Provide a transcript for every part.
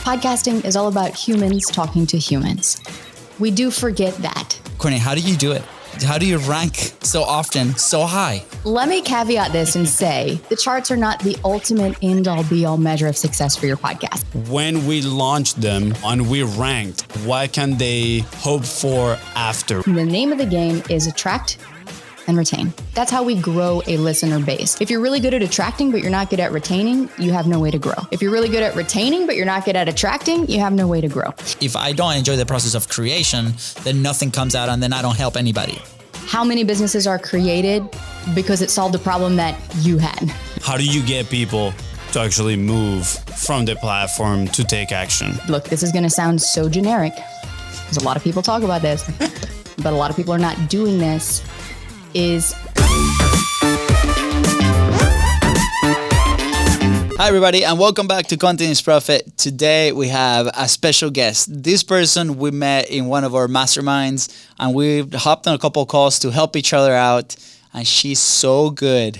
Podcasting is all about humans talking to humans. We do forget that. Courtney, how do you do it? How do you rank so often, so high? Let me caveat this and say the charts are not the ultimate end-all be-all measure of success for your podcast. When we launched them and we ranked, what can they hope for after? The name of the game is attract and retain. That's how we grow a listener base. If you're really good at attracting, but you're not good at retaining, you have no way to grow. If you're really good at retaining, but you're not good at attracting, you have no way to grow. If I don't enjoy the process of creation, then nothing comes out and then I don't help anybody. How many businesses are created because it solved a problem that you had? How do you get people to actually move from the platform to take action? Look, this is going to sound so generic because a lot of people talk about this, but a lot of people are not doing this. Hi everybody, and welcome back to Content is Profit. Today we have a special guest. This person we met in one of our masterminds, and we've hopped on a couple of calls to help each other out. And she's so good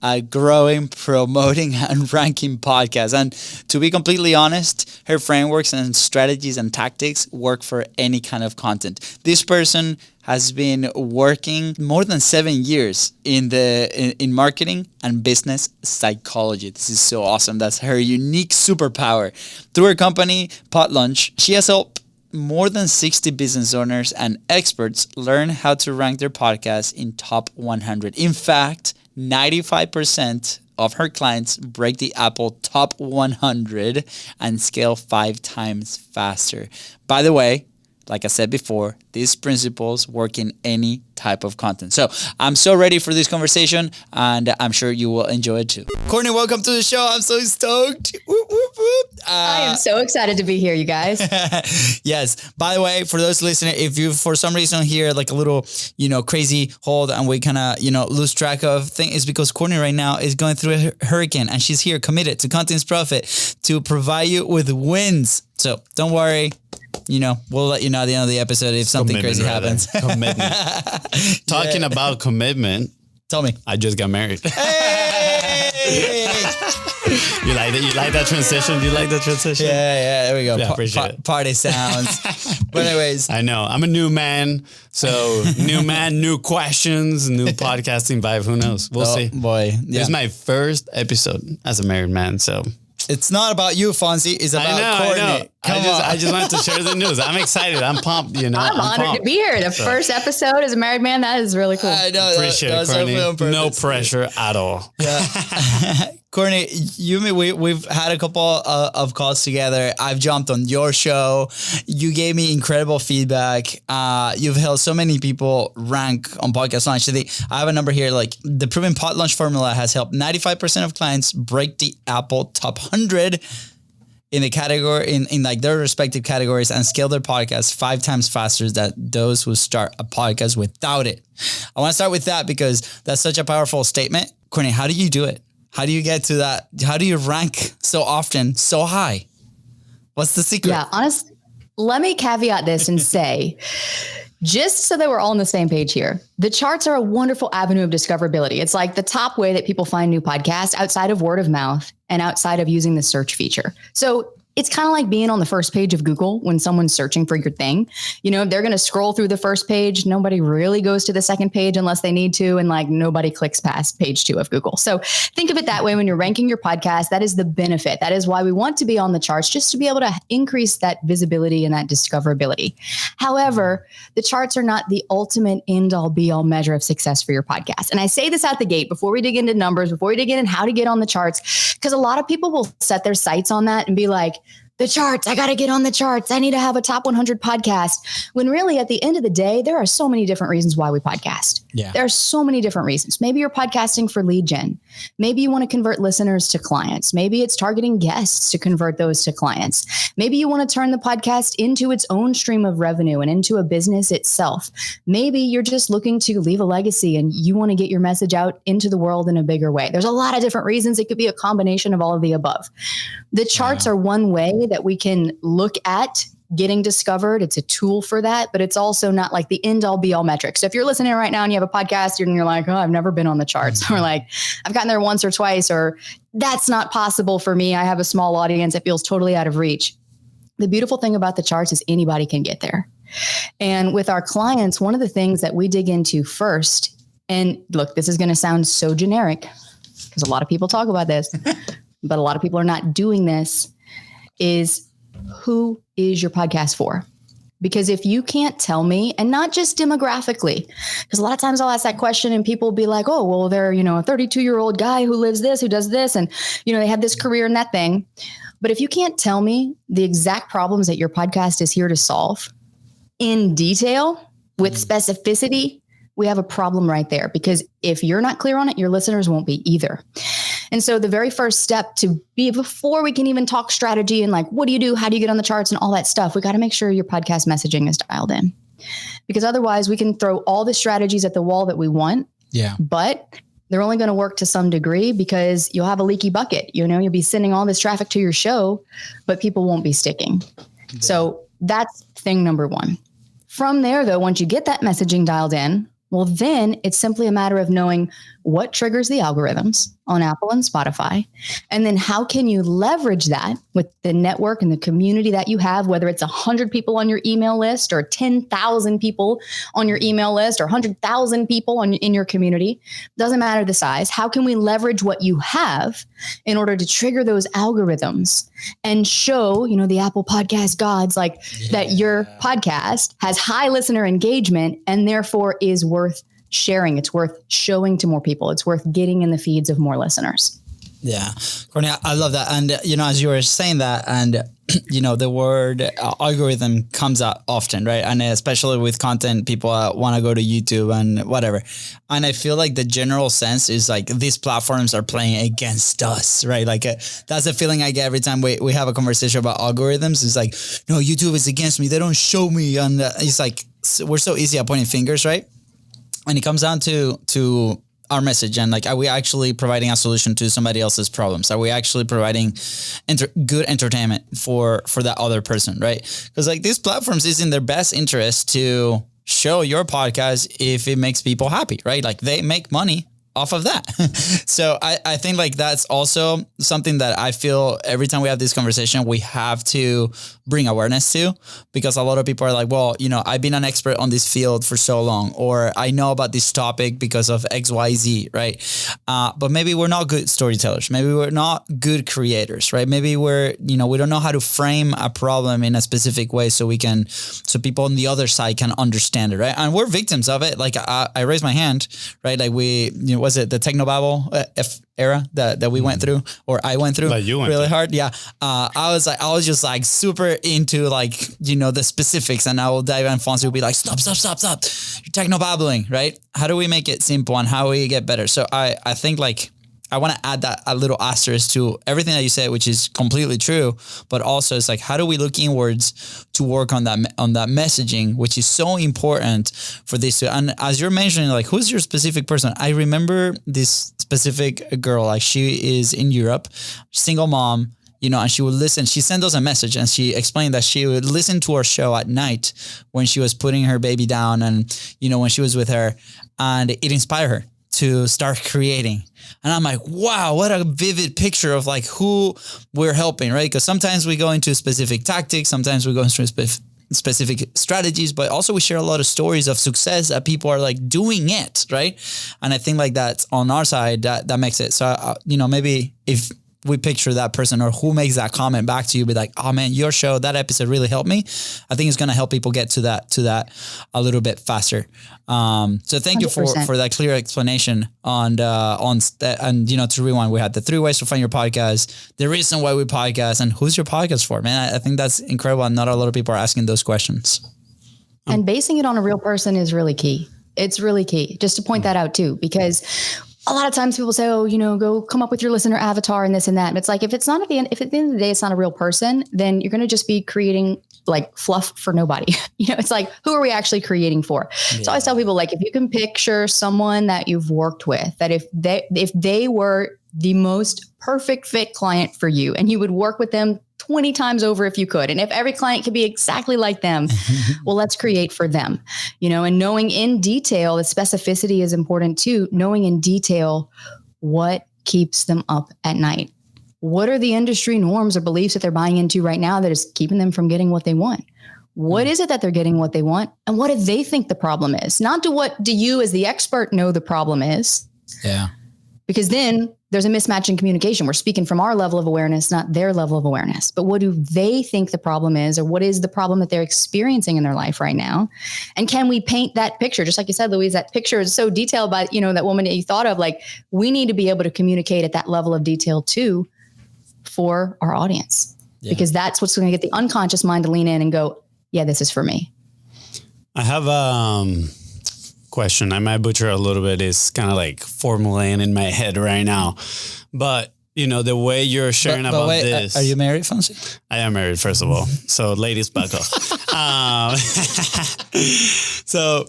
at growing, promoting, and ranking podcasts. And to be completely honest, her frameworks and strategies and tactics work for any kind of content. This person has been working more than 7 years in marketing and business psychology. This is so awesome. That's her unique superpower. Through her company, PodLaunch, she has helped more than 60 business owners and experts learn how to rank their podcasts in top 100. In fact, 95% of her clients break the Apple top 100 and scale 5 times faster. By the way, like I said before, these principles work in any type of content. So I'm so ready for this conversation, and I'm sure you will enjoy it too. Courtney, welcome to the show. I'm so stoked. Whoop, whoop, whoop. I am so excited to be here, you guys. Yes. By the way, for those listening, if you for some reason hear like a little, crazy hold and we kind of, lose track of things, it's because Courtney right now is going through a hurricane, and she's here committed to Content's Profit to provide you with wins. So don't worry. We'll let you know at the end of the episode if something crazy happens. Commitment. Talking about commitment. Tell me. I just got married. Hey! You like that? You like that transition? Do you like that transition? Yeah. There we go. Yeah, appreciate it. Party sounds. But anyways. I know. I'm a new man. So new man, new questions, new podcasting vibe. Who knows? We'll see. Boy. Yeah. This is my first episode as a married man. So it's not about you, Fonzie. It's about Courtney. I just wanted to share the news. I'm excited. I'm pumped. I'm honored pumped. to be here. The first episode as a married man. That is really cool. I know. Appreciate it, Courtney. No pressure at all. Yeah. Courtney, we've had a couple of calls together. I've jumped on your show. You gave me incredible feedback. You've helped so many people rank on Podcast Launch. I have a number here. Like the proven PodLaunch formula has helped 95% of clients break the Apple top 100 in the category in like their respective categories and scale their podcast 5 times faster than those who start a podcast without it. I want to start with that because that's such a powerful statement. Courtney, how do you do it? How do you get to that? How do you rank so often, so high? What's the secret? Yeah, honestly, let me caveat this and say, just so that we're all on the same page here, the charts are a wonderful avenue of discoverability. It's like the top way that people find new podcasts outside of word of mouth and outside of using the search feature. So it's kind of like being on the first page of Google when someone's searching for your thing. They're going to scroll through the first page. Nobody really goes to the second page unless they need to. And nobody clicks past page 2 of Google. So think of it that way when you're ranking your podcast. That is the benefit. That is why we want to be on the charts, just to be able to increase that visibility and that discoverability. However, the charts are not the ultimate end all be all measure of success for your podcast. And I say this out the gate before we dig into numbers, before we dig in how to get on the charts, because a lot of people will set their sights on that and be like, the charts, I got to get on the charts. I need to have a top 100 podcast. When really at the end of the day, there are so many different reasons why we podcast. Yeah. There are so many different reasons. Maybe you're podcasting for lead gen. Maybe you want to convert listeners to clients. Maybe it's targeting guests to convert those to clients. Maybe you want to turn the podcast into its own stream of revenue and into a business itself. Maybe you're just looking to leave a legacy and you want to get your message out into the world in a bigger way. There's a lot of different reasons. It could be a combination of all of the above. The charts are one way that we can look at getting discovered. It's a tool for that, but it's also not like the end all be all metric. So if you're listening right now and you have a podcast and you're like, oh, I've never been on the charts, or like I've gotten there once or twice, or that's not possible for me. I have a small audience. It feels totally out of reach. The beautiful thing about the charts is anybody can get there. And with our clients, one of the things that we dig into first, and look, this is going to sound so generic because a lot of people talk about this, but a lot of people are not doing this, is who is your podcast for? Because if you can't tell me, and not just demographically, because a lot of times I'll ask that question and people will be like, oh, well, they're, a 32-year-old guy who lives this, who does this, and, they have this career and that thing. But if you can't tell me the exact problems that your podcast is here to solve in detail with specificity, we have a problem right there. Because if you're not clear on it, your listeners won't be either. And so the very first step before we can even talk strategy and like, what do you do? How do you get on the charts and all that stuff? We got to make sure your podcast messaging is dialed in, because otherwise we can throw all the strategies at the wall that we want. Yeah. But they're only going to work to some degree because you'll have a leaky bucket. You'll be sending all this traffic to your show, but people won't be sticking. Yeah. So that's thing number one. From there, though, once you get that messaging dialed in, well, then it's simply a matter of knowing what triggers the algorithms on Apple and Spotify. And then how can you leverage that with the network and the community that you have, whether it's 100 people on your email list or 10,000 people on your email list or 100,000 people in your community, doesn't matter the size. How can we leverage what you have in order to trigger those algorithms and show, the Apple podcast gods that your podcast has high listener engagement and therefore is worth sharing. It's worth showing to more people. It's worth getting in the feeds of more listeners. Yeah. Courtney, I love that. And, as you were saying that, and, the word algorithm comes out often, right? And especially with content, people want to go to YouTube and whatever. And I feel like the general sense is like these platforms are playing against us, right? Like that's the feeling I get every time we have a conversation about algorithms. It's like, no, YouTube is against me. They don't show me. And it's like, we're so easy at pointing fingers, right? And it comes down to our message and like, are we actually providing a solution to somebody else's problems? Are we actually providing good entertainment for that other person, right? Because like these platforms is in their best interest to show your podcast if it makes people happy, right? Like they make money off of that. So I think like that's also something that I feel every time we have this conversation, we have to bring awareness to, because a lot of people are like, well, I've been an expert on this field for so long, or I know about this topic because of XYZ, right? But maybe we're not good storytellers. Maybe we're not good creators, right? Maybe we don't know how to frame a problem in a specific way so people on the other side can understand it, right? And we're victims of it. Like I raised my hand, right? Like was it the technobabble era that we went through, or I went through really hard? Yeah. I was just like super into like, the specifics, and I will dive in. Fonzie will be like, stop. You're technobabbling, right? How do we make it simple and how we get better? So I think like, I want to add that a little asterisk to everything that you said, which is completely true, but also it's like, how do we look inwards to work on that messaging, which is so important for this. And as you're mentioning, like, who's your specific person? I remember this specific girl, like she is in Europe, single mom, and she would listen. She sent us a message and she explained that she would listen to our show at night when she was putting her baby down and, when she was with her, and it inspired her to start creating. And I'm like, wow, what a vivid picture of like who we're helping, right? Because sometimes we go into specific tactics, sometimes we go into specific strategies, but also we share a lot of stories of success that people are like doing it, right? And I think like that's on our side, that makes it. So, maybe if we picture that person or who makes that comment back to you, be like, oh man, your show, that episode really helped me. I think it's going to help people get to that a little bit faster. So thank 100%. You for that clear explanation and to rewind, we had the 3 ways to find your podcast, the reason why we podcast, and who's your podcast for, man. I think that's incredible. And not a lot of people are asking those questions. And basing it on a real person is really key. It's really key, just to point that out too, because a lot of times people say, oh, go come up with your listener avatar and this and that. And it's like, if at the end of the day, it's not a real person, then you're going to just be creating like fluff for nobody. It's like, who are we actually creating for? Yeah. So I always tell people, like, if you can picture someone that you've worked with, that if they were the most perfect fit client for you and you would work with them 20 times over if you could. And if every client could be exactly like them, well, let's create for them, and knowing in detail, the specificity is important too, knowing in detail what keeps them up at night. What are the industry norms or beliefs that they're buying into right now that is keeping them from getting what they want? What is it that they're getting what they want? And what do they think the problem is? Not what do you as the expert know the problem is? Yeah. Because then there's a mismatch in communication. We're speaking from our level of awareness, not their level of awareness. But what do they think the problem is, or what is the problem that they're experiencing in their life right now? And can we paint that picture? Just like you said, Louise, that picture is so detailed by, that woman that you thought of. Like, we need to be able to communicate at that level of detail too for our audience, because that's what's going to get the unconscious mind to lean in and go, yeah, this is for me. I have question. I might butcher a little bit. It's kind of like formulating in my head right now, but the way you're sharing about this. Are you married, Fonzie? I am married, first of all. So ladies, back off. So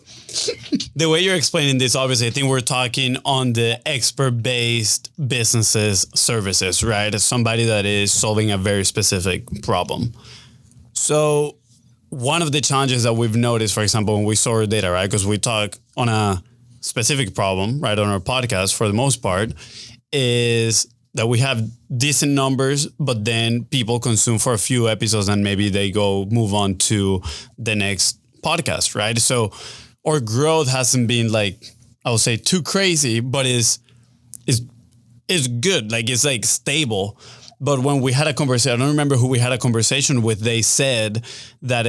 the way you're explaining this, obviously, I think we're talking on the expert-based businesses services, right? As somebody that is solving a very specific problem. So one of the challenges that we've noticed, for example, when we saw our data, right? Because we talk on a specific problem, right, on our podcast for the most part, is that we have decent numbers, but then people consume for a few episodes and maybe they move on to the next podcast, right? So our growth hasn't been like, I would say, too crazy, but is good. Like, it's like stable. But when we had a conversation, I don't remember who we had a conversation with, they said that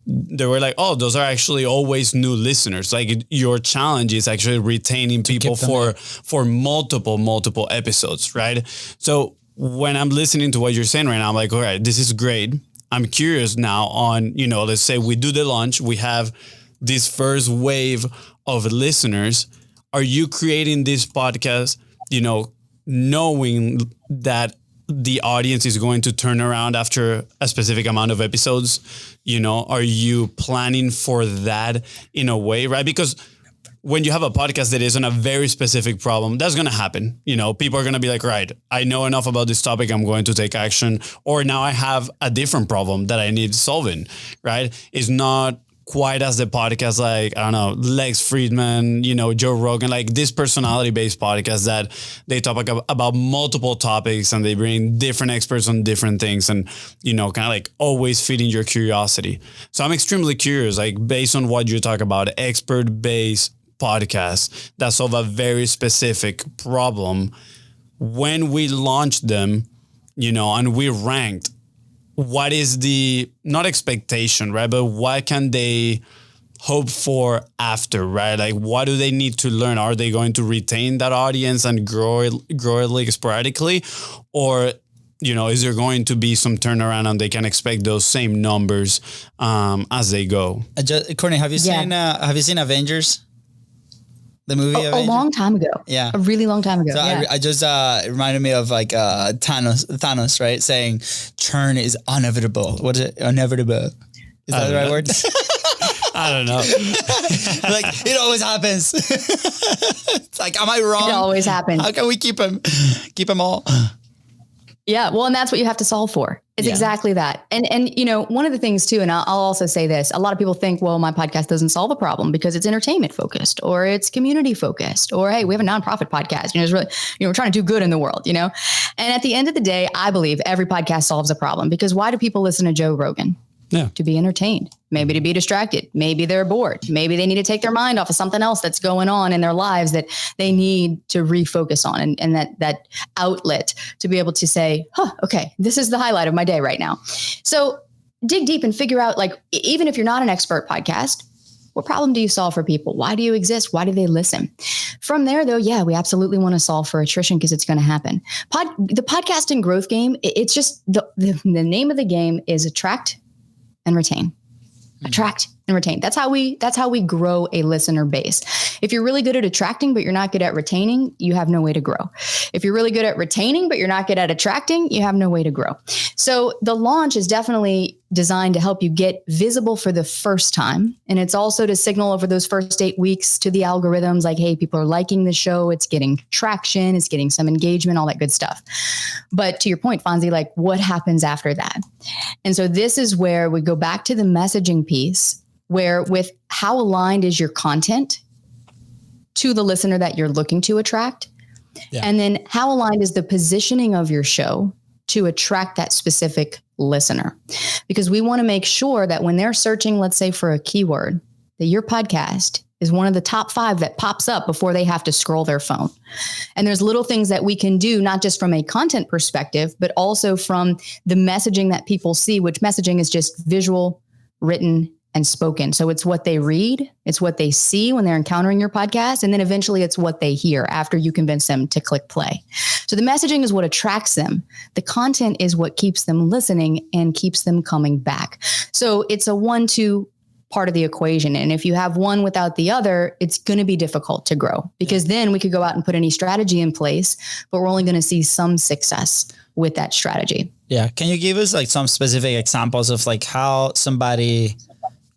they were like, oh, those are actually always new listeners. Like, your challenge is actually retaining people for multiple episodes, right? So when I'm listening to what you're saying right now, I'm like, all right, this is great. I'm curious now on, let's say we do the launch, we have this first wave of listeners. Are you creating this podcast, knowing that the audience is going to turn around after a specific amount of episodes? Are you planning for that in a way, right? Because when you have a podcast that is on a very specific problem, that's going to happen. People are going to be like, right, I know enough about this topic, I'm going to take action. Or now I have a different problem that I need solving, right? It's not quite as the podcast, like, I don't know, Lex Friedman, Joe Rogan, like this personality-based podcast that they talk about multiple topics and they bring different experts on different things and, kind of like always feeding your curiosity. So I'm extremely curious, like based on what you talk about, expert-based podcasts that solve a very specific problem. When we launched them, and we ranked, what is the, not expectation, right? But what can they hope for after, right? Like, what do they need to learn? Are they going to retain that audience and grow it like sporadically? Or, is there going to be some turnaround and they can expect those same numbers as they go? Courtney, have you seen Avengers? The movie a long time ago. Yeah. A really long time ago. So yeah. I just, it reminded me of like Thanos, right? Saying churn is inevitable. What is it? Inevitable. Is that the right word? I don't know. Like, it always happens. It's like, am I wrong? It always happens. How can we keep them all? Yeah. Well, and that's what you have to solve for. It's exactly that. And one of the things too, and I'll also say this, a lot of people think, well, my podcast doesn't solve a problem because it's entertainment focused or it's community focused, or, hey, we have a nonprofit podcast, it's really, we're trying to do good in the world, And at the end of the day, I believe every podcast solves a problem, because why do people listen to Joe Rogan? Yeah. To be entertained, maybe to be distracted. Maybe they're bored. Maybe they need to take their mind off of something else that's going on in their lives that they need to refocus on, and that outlet to be able to say, okay, this is the highlight of my day right now. So dig deep and figure out, like, even if you're not an expert podcast, what problem do you solve for people? Why do you exist? Why do they listen? From there, though, yeah, we absolutely want to solve for attrition, because it's going to happen. The podcasting growth game, it's just the name of the game is attract and retain. Attract and retain. That's how we grow a listener base. If you're really good at attracting, but you're not good at retaining, you have no way to grow. If you're really good at retaining, but you're not good at attracting, you have no way to grow. So the launch is definitely designed to help you get visible for the first time. And it's also to signal over those first 8 weeks to the algorithms, like, hey, people are liking the show. It's getting traction. It's getting some engagement, all that good stuff. But to your point, Fonzie, like, what happens after that? And so this is where we go back to the messaging piece, where with how aligned is your content to the listener that you're looking to attract? Yeah. And then how aligned is the positioning of your show to attract that specific listener, because we want to make sure that when they're searching, let's say for a keyword, that your podcast is one of the top 5 that pops up before they have to scroll their phone. And there's little things that we can do, not just from a content perspective, but also from the messaging that people see, which messaging is just visual, written, and spoken. So it's what they read, it's what they see when they're encountering your podcast, and then eventually it's what they hear after you convince them to click play. So the messaging is what attracts them. The content is what keeps them listening and keeps them coming back. So it's a 1-2 part of the equation. And if you have one without the other, it's going to be difficult to grow, because then we could go out and put any strategy in place, but we're only going to see some success with that strategy. Yeah. Can you give us like some specific examples of like how somebody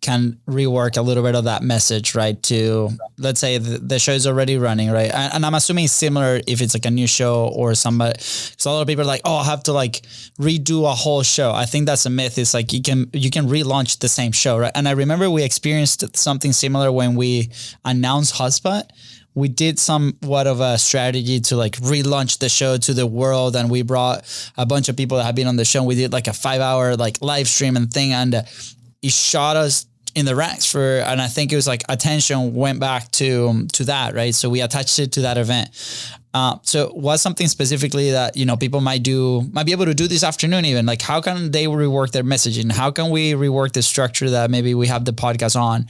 can rework a little bit of that message, right? To, let's say the show is already running, right? And I'm assuming it's similar if it's like a new show or somebody, because a lot of people are like, oh, I have to like redo a whole show. I think that's a myth. It's like you can relaunch the same show, right? And I remember we experienced something similar when we announced Hotspot. We did somewhat of a strategy to like relaunch the show to the world. And we brought a bunch of people that have been on the show. We did like a 5-hour like live stream and thing. And it shot us in the ranks and I think it was like attention went back to that, right? So we attached it to that event. So what's something specifically that, people might be able to do this afternoon even? Like how can they rework their messaging? How can we rework the structure that maybe we have the podcast on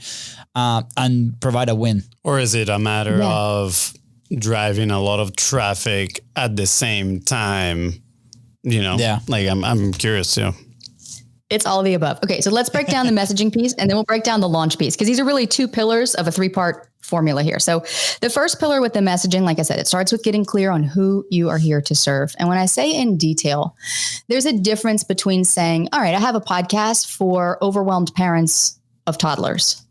and provide a win? Or is it a matter of driving a lot of traffic at the same time? Yeah. Like I'm curious too. It's all of the above. Okay, so let's break down the messaging piece, and then we'll break down the launch piece, because these are really 2 pillars of a 3-part formula here. So the first pillar with the messaging, like I said, it starts with getting clear on who you are here to serve. And when I say in detail, there's a difference between saying, all right, I have a podcast for overwhelmed parents of toddlers,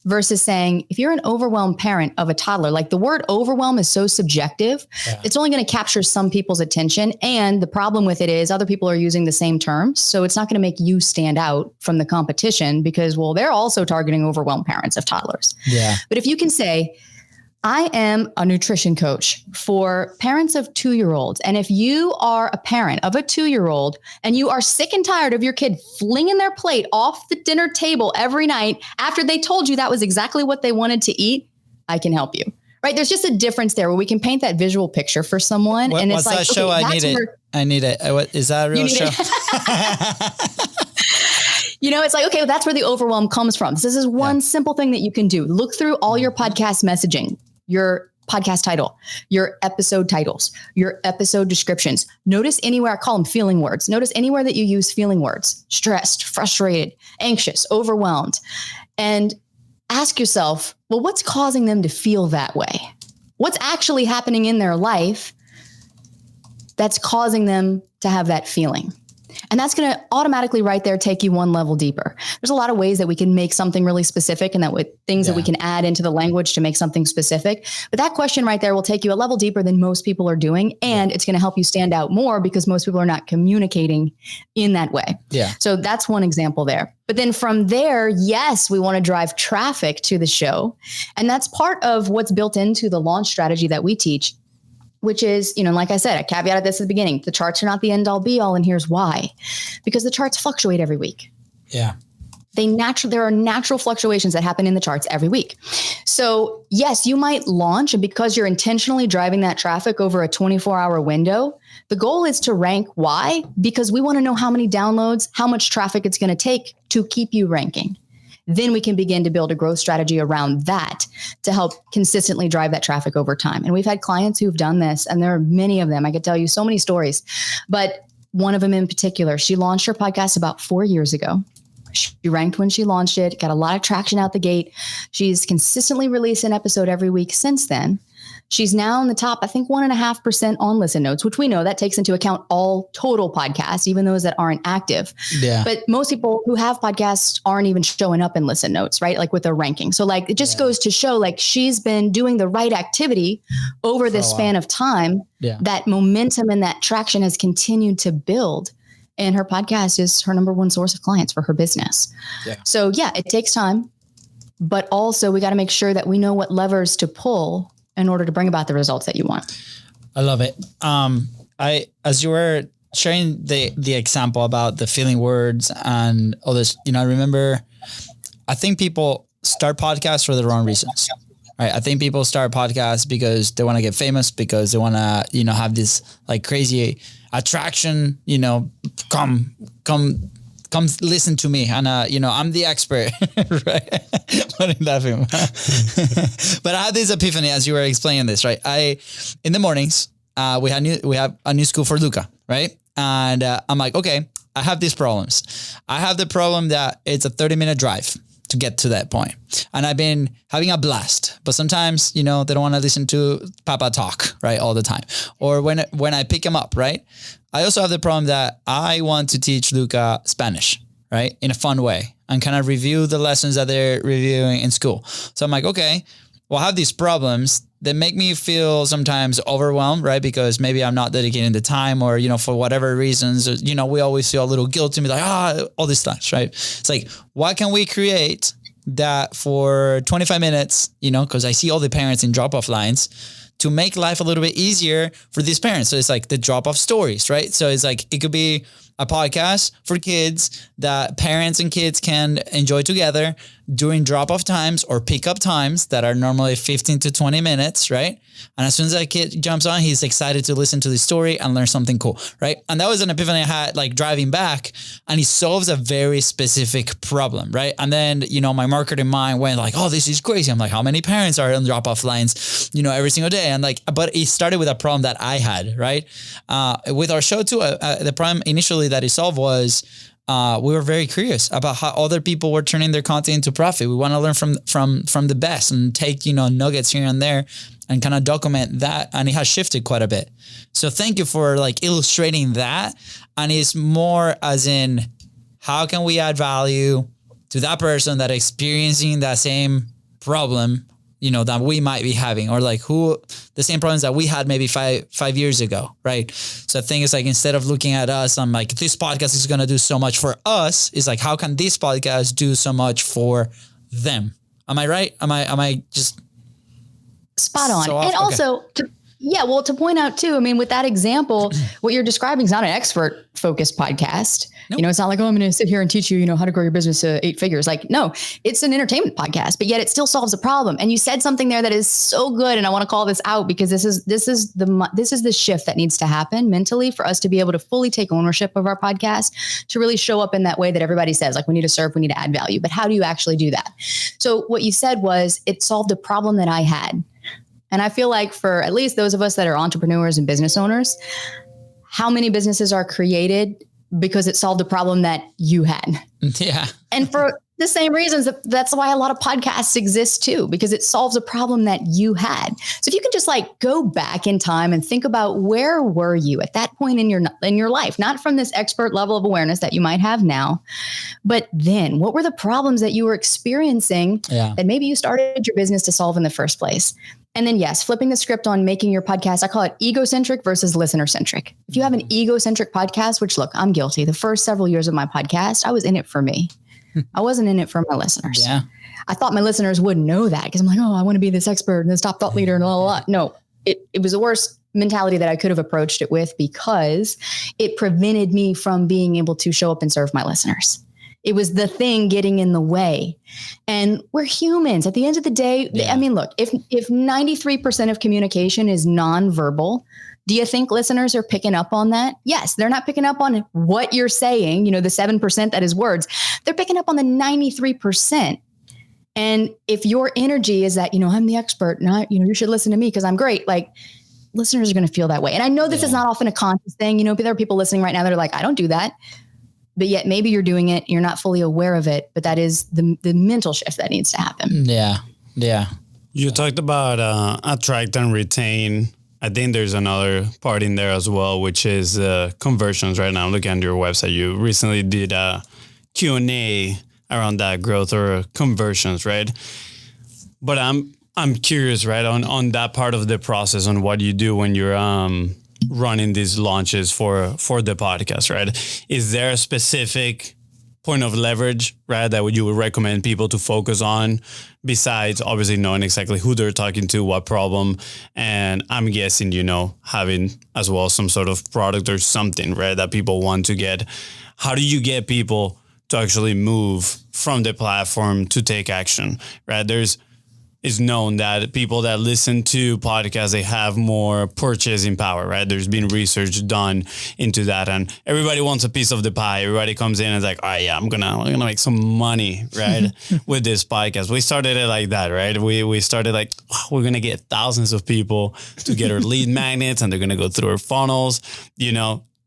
versus saying, if you're an overwhelmed parent of a toddler, like the word overwhelm is so subjective, it's only going to capture some people's attention. And the problem with it is other people are using the same terms. So it's not going to make you stand out from the competition because, well, they're also targeting overwhelmed parents of toddlers. Yeah. But if you can say, I am a nutrition coach for parents of 2-year-olds. And if you are a parent of a 2-year-old and you are sick and tired of your kid flinging their plate off the dinner table every night after they told you that was exactly what they wanted to eat, I can help you. Right? There's just a difference there where we can paint that visual picture for someone. And it's like, that show? Okay, I need it. What, is that a real show? It's like, okay, well, that's where the overwhelm comes from. This is one simple thing that you can do. Look through all your podcast messaging, your podcast title, your episode titles, your episode descriptions. Notice anywhere, I call them feeling words. Notice anywhere that you use feeling words: stressed, frustrated, anxious, overwhelmed. And ask yourself, well, what's causing them to feel that way? What's actually happening in their life that's causing them to have that feeling? And that's going to automatically right there take you one level deeper. There's a lot of ways that we can make something really specific, and that with things that we can add into the language to make something specific. But that question right there will take you a level deeper than most people are doing. And it's going to help you stand out more because most people are not communicating in that way. Yeah. So that's one example there. But then from there, yes, we want to drive traffic to the show. And that's part of what's built into the launch strategy that we teach, which is, like I said, I caveated this at the beginning, the charts are not the end all be all. And here's why. Because the charts fluctuate every week. Yeah. There are natural fluctuations that happen in the charts every week. So yes, you might launch, and because you're intentionally driving that traffic over a 24-hour window, the goal is to rank. Why? Because we want to know how many downloads, how much traffic it's going to take to keep you ranking. Then we can begin to build a growth strategy around that to help consistently drive that traffic over time. And we've had clients who've done this, and there are many of them. I could tell you so many stories, but one of them in particular, she launched her podcast about 4 years ago. She ranked when she launched it, got a lot of traction out the gate. She's consistently released an episode every week since then. She's now in the top, I think 1.5% on listen notes, which we know that takes into account all total podcasts, even those that aren't active. Yeah. But most people who have podcasts aren't even showing up in listen notes, right? Like with their ranking. So like, it just goes to show like she's been doing the right activity over this span of time. Yeah. That momentum and that traction has continued to build. And her podcast is her number one source of clients for her business. Yeah. So yeah, it takes time, but also we got to make sure that we know what levers to pull in order to bring about the results that you want. I love it. As you were sharing the example about the feeling words and all this, I remember, I think people start podcasts for the wrong reasons. Right. I think people start podcasts because they want to get famous, because they want to, have this like crazy attraction, come listen to me. And, I'm the expert, right? What laughing? But I had this epiphany as you were explaining this, right? In the mornings, we have a new school for Luca, right? And I'm like, okay, I have these problems. I have the problem that it's a 30-minute drive to get to that point. And I've been having a blast, but sometimes, they don't want to listen to Papa talk, right? All the time. Or when I pick him up, right? I also have the problem that I want to teach Luca Spanish, right? In a fun way, and kind of review the lessons that they're reviewing in school. So I'm like, okay, well, I have these problems that make me feel sometimes overwhelmed, right? Because maybe I'm not dedicating the time, or, for whatever reasons, we always feel a little guilty, be like, all these things, right? It's like, what can we create that for 25 minutes, because I see all the parents in drop-off lines, to make life a little bit easier for these parents. So it's like the drop-off stories, right? So it's like, it could be a podcast for kids that parents and kids can enjoy together during drop-off times or pick-up times that are normally 15 to 20 minutes, right? And as soon as that kid jumps on, he's excited to listen to the story and learn something cool, right? And that was an epiphany I had like driving back, and he solves a very specific problem, right? And then, my marketing mind went like, oh, this is crazy. I'm like, how many parents are on drop-off lines, every single day? And like, but it started with a problem that I had, right? With our show too, the problem initially that it solved was, we were very curious about how other people were turning their content into profit. We want to learn from the best and take, nuggets here and there and kind of document that. And it has shifted quite a bit. So thank you for like illustrating that. And it's more as in, how can we add value to that person that experiencing that same problem, that we might be having, or like the same problems that we had maybe five years ago, right? So I think it's like, instead of looking at us, I'm like, this podcast is going to do so much for us. It's like, how can this podcast do so much for them? Am I right? Am I just spot on? And also to point out too, with that example, what you're describing is not an expert focused podcast. Nope. It's not like, oh, I'm going to sit here and teach you, how to grow your business to 8 figures. Like, no, it's an entertainment podcast, but yet it still solves a problem. And you said something there that is so good. And I want to call this out, because this is the shift that needs to happen mentally for us to be able to fully take ownership of our podcast, to really show up in that way that everybody says, like, we need to serve, we need to add value. But how do you actually do that? So what you said was, it solved a problem that I had. And I feel like for at least those of us that are entrepreneurs and business owners, how many businesses are created because it solved a problem that you had? Yeah. And for the same reasons, that's why a lot of podcasts exist too, because it solves a problem that you had. So if you can just like go back in time and think about, where were you at that point in your life, not from this expert level of awareness that you might have now, but then what were the problems that you were experiencing that maybe you started your business to solve in the first place? And then, yes, flipping the script on making your podcast, I call it egocentric versus listener-centric. If you have an egocentric podcast, which, look, I'm guilty. The first several years of my podcast, I was in it for me. I wasn't in it for my listeners. Yeah. I thought my listeners wouldn't know that, because I'm like, oh, I want to be this expert and this top thought leader and blah, blah, blah. No, it was the worst mentality that I could have approached it with, because it prevented me from being able to show up and serve my listeners. It was the thing getting in the way. And we're humans. At the end of the day, look, if 93% of communication is nonverbal, do you think listeners are picking up on that? Yes, they're not picking up on what you're saying, the 7% that is words. They're picking up on the 93%. And if your energy is that, I'm the expert, not, you should listen to me because I'm great, like, listeners are going to feel that way. And I know this is not often a conscious thing. There are people listening right now that are like, I don't do that. But yet maybe you're doing it, you're not fully aware of it, but that is the mental shift that needs to happen. Yeah. Yeah. You talked about attract and retain. I think there's another part in there as well, which is conversions. Right now, I'm looking at your website. You recently did a Q&A around that, growth or conversions, right? But I'm curious, right, on that part of the process, on what you do when you're running these launches for the podcast, right? Is there a specific point of leverage, right, that you would recommend people to focus on, besides obviously knowing exactly who they're talking to, what problem, and I'm guessing, having as well some sort of product or something, right, that people want to get. How do you get people to actually move from the platform to take action, right? It's known that people that listen to podcasts, they have more purchasing power, right? There's been research done into that, and everybody wants a piece of the pie. Everybody comes in and is like, "Oh yeah, I'm gonna make some money, right, with this podcast." We started it like that, right? We started like, oh, we're gonna get thousands of people to get our lead magnets, and they're gonna go through our funnels,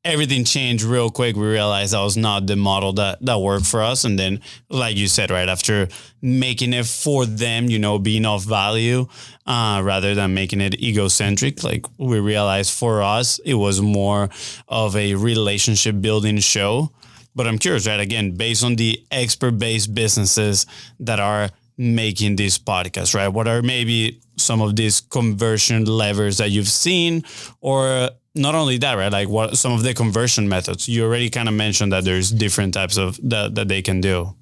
Everything changed real quick. We realized that was not the model that worked for us. And then, like you said, right, after making it for them, being of value, rather than making it egocentric, like we realized for us, it was more of a relationship building show. But I'm curious, right, again, based on the expert-based businesses that are making this podcast, right? What are maybe some of these conversion levers that you've seen, or not only that, right? Like what some of the conversion methods? You already kind of mentioned that there's different types of that they can do.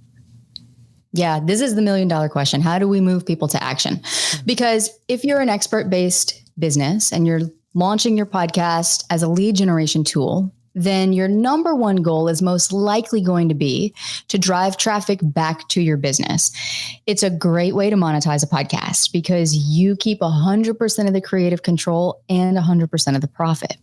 Yeah, this is the $1 million question. How do we move people to action? Because if you're an expert-based business and you're launching your podcast as a lead generation tool, then your number one goal is most likely going to be to drive traffic back to your business. It's a great way to monetize a podcast because you keep 100% of the creative control and 100% of the profit.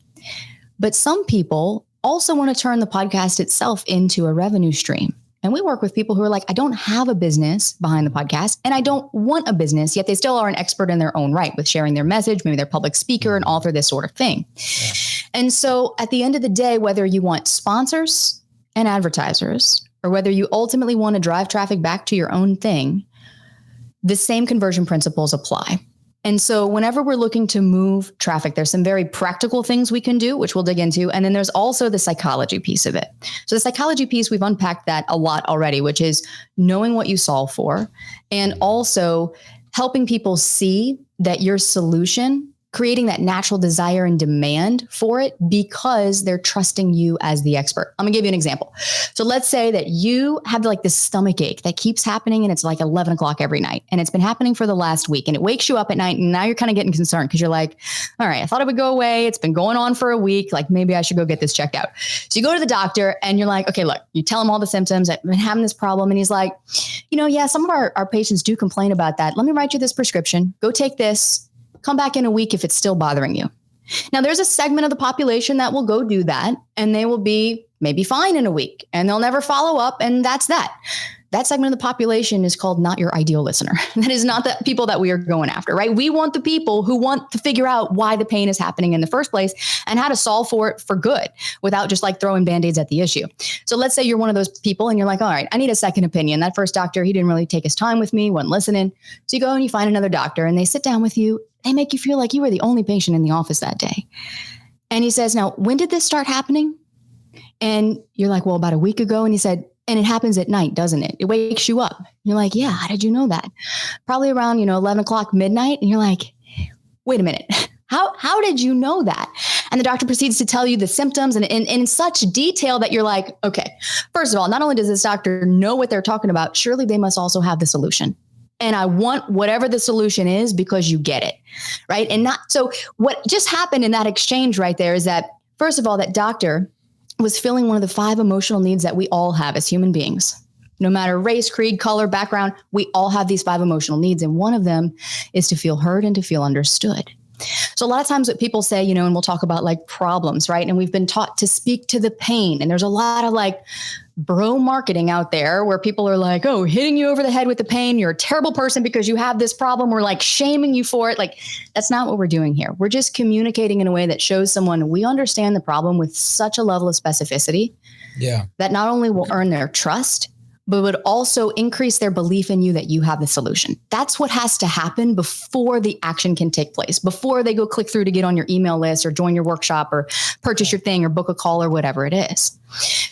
But some people also want to turn the podcast itself into a revenue stream. And we work with people who are like, I don't have a business behind the podcast and I don't want a business, yet they still are an expert in their own right with sharing their message. Maybe they're a public speaker and author, this sort of thing. Yeah. And so at the end of the day, whether you want sponsors and advertisers, or whether you ultimately want to drive traffic back to your own thing, the same conversion principles apply. And so whenever we're looking to move traffic, there's some very practical things we can do, which we'll dig into. And then there's also the psychology piece of it. So the psychology piece, we've unpacked that a lot already, which is knowing what you solve for and also helping people see that your solution, creating that natural desire and demand for it because they're trusting you as the expert. I'm gonna give you an example. So let's say that you have like this stomach ache that keeps happening and it's like 11 o'clock every night and it's been happening for the last week and it wakes you up at night and now you're kind of getting concerned because you're like, all right, I thought it would go away. It's been going on for a week. Like maybe I should go get this checked out. So you go to the doctor and you're like, okay, look, you tell him all the symptoms. I've been having this problem. And he's like, yeah, some of our patients do complain about that. Let me write you this prescription. Go take this. Come back in a week if it's still bothering you. Now, there's a segment of the population that will go do that, and they will be maybe fine in a week, and they'll never follow up, and that's that. That segment of the population is called not your ideal listener. That is not the people that we are going after, right? We want the people who want to figure out why the pain is happening in the first place and how to solve for it for good without just like throwing Band-Aids at the issue. So let's say you're one of those people and you're like, all right, I need a second opinion. That first doctor, he didn't really take his time with me, wasn't listening. So you go and you find another doctor and they sit down with you. They make you feel like you were the only patient in the office that day. And he says, now, when did this start happening? And you're like, well, about a week ago. And he said, and it happens at night, doesn't it? It wakes you up. You're like, yeah, how did you know that? Probably around, 11 o'clock, midnight. And you're like, wait a minute. How did you know that? And the doctor proceeds to tell you the symptoms and in such detail that you're like, okay, first of all, not only does this doctor know what they're talking about, surely they must also have the solution. And I want whatever the solution is because you get it, right? And not, so what just happened in that exchange right there is that, first of all, that doctor was filling one of the 5 emotional needs that we all have as human beings. No matter race, creed, color, background, we all have these 5 emotional needs. And one of them is to feel heard and to feel understood. So a lot of times what people say, and we'll talk about like problems, right? And we've been taught to speak to the pain. And there's a lot of like bro marketing out there where people are like, oh, hitting you over the head with the pain. You're a terrible person because you have this problem. We're like shaming you for it. Like, that's not what we're doing here. We're just communicating in a way that shows someone we understand the problem with such a level of specificity that not only will earn their trust, but would also increase their belief in you that you have the solution. That's what has to happen before the action can take place, before they go click through to get on your email list or join your workshop or purchase your thing or book a call or whatever it is.